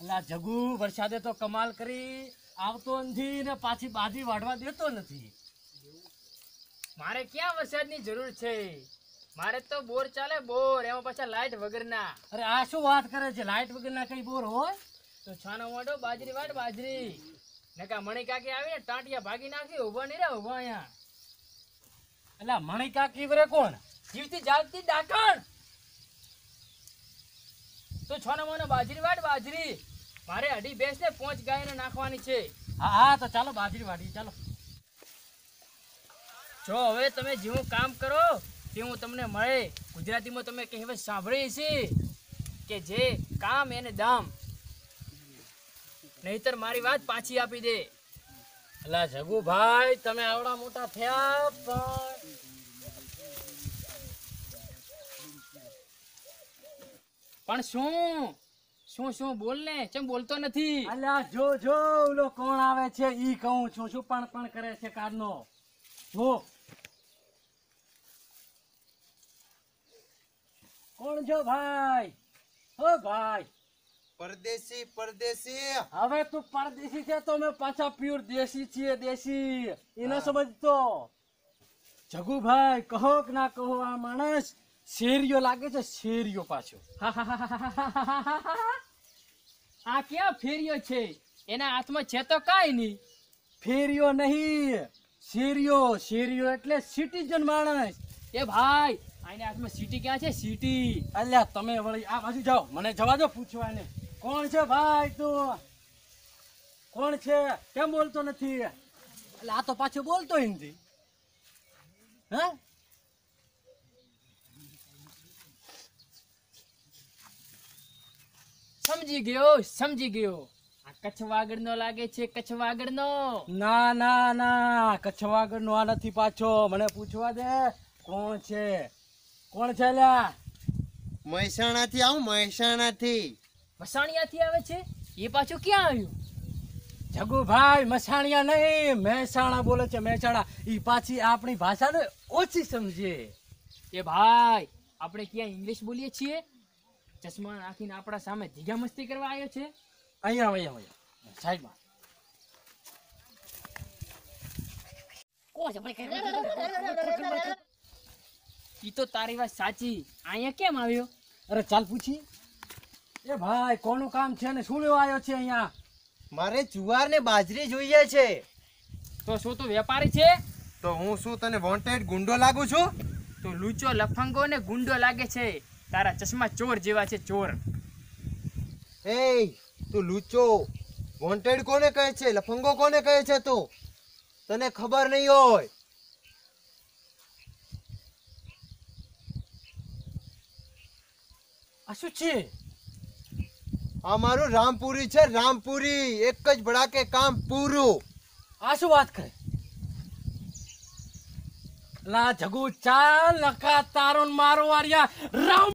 અલા જગુ વરસાદે તો કમાલ કરી આવતો નથી ને પાછી બાજી વાઢવા દેતો નથી. મારે ક્યાં વરસાદની જરૂર છે? મારે તો બોર ચાલે, બોર એમાં પાછા લાઈટ વગરના. અરે આ શું વાત કરે છે? લાઈટ વગરના કઈ બોર હોય? તો છાનો મોઢો બાજરી વાટ બાજરી. નકા મણી કાકી આવીને ટાંટિયા ભાગી નાખી. ઉભા નહીં રે, ઉભા અહીંયા. અલા મણી કાકી વરે કોણ? જીવતી જાગતી ડાકણ. તો છાનો મોનો બાજરી વાટ બાજરી. મારે અઢી ભેંસ ને 5 ગાયને નાખવાની છે. હા હા તો ચાલો બાજરી વાઢી ચાલો. જો હવે તમે જેવું કામ કરો તેવું તમને મળે. ગુજરાતીમાં તમે કહેવત સાંભળી છે કે જે કામ એને દામ. નહીતર મારી વાત પાછી આપી દે. અલા જગુભાઈ તમે આવડા મોટા થયા પણ શું બોલ ને, ચમ બોલતો નથી? અલ્યા જો ઓલો કોણ આવે છે ઈ કહું છું. શું પણ કરે છે કારનો જો કોણ છો ભાઈ? ઓ ભાઈ પરદેશી હવે તું પરદેશી છે તો મેં પાછા પ્યોર દેશી છીએ. દેશી એને સમજતો. જગુભાઈ કહો કે ના કહો આ માણસ શેરીઓ લાગે છે. શેરીઓ પાછો આ ક્યાં ફેર્યો છે? એના હાથમાં છે તો કાંઈ નહીં. ફેરીઓ નહીં શેરીઓ એટલે સિટીઝન માણસ. એ ભાઈ આને હાથમાં સીટી ક્યાં છે? સીટી. અલ્યા તમે વળી આ બાજુ જાઓ, મને જવા દો પૂછવા એને. કોણ છે ભાઈ તું? કોણ છે? કેમ બોલતો નથી? એટલે આ તો પાછો બોલતો નથી. હે સમજી ગયો. આ કચ્છ વાગડ નો લાગે છે, કચ્છ વાગડ નો. ના કચ્છવાગર નો આ નથી પાછો. મને પૂછવા દે કોણ છે લ્યા? મહેસાણા થી આવું. વસાણિયાથી આવે છે. એ પાછું ક્યાં આવ્યું? જગુભાઈ મસાણિયા નહીં, મહેસાણા બોલે છે. મહેસાણા. ઈ પાછી આપણી ભાષા ને ઓછી સમજે. એ ભાઈ આપણે ક્યાં ઇંગ્લિશ બોલીએ છીએ? ચશ્મા નાખીને આપણા સામે ધીગા મસ્તી કરવા આવ્યો છે. અહીંયા સાઈડમાં. ઈ તો તારી વાત સાચી. અહીંયા કેમ આવ્યો? અરે ચાલ પૂછી. એ ભાઈ કોનું કામ છે ને શું લેવા આવ્યો છે અહીંયા? મારે જુવાર ને બાજરી જોઈએ છે. તો શું તું વેપારી છે? તો હું શું તને વોન્ટેડ ગુંડો લાગુ છું? તો લૂચો લફંગો ને ગુંડો લાગે છે. તારા ચશ્મા ચોર જેવા છે, ચોર. એ તું લૂચો વોન્ટેડ કોને કહે છે? લફંગો કોને કહે છે? તું તને ખબર નહીં હોય. આ શું છે? આ મારું રામપુરી છે. રામપુરી એક જ ભડાકે કામ પૂરું. આ શું વાત કરે? લા જગુ ચાલ નકા તારો મારો વારિયા રામ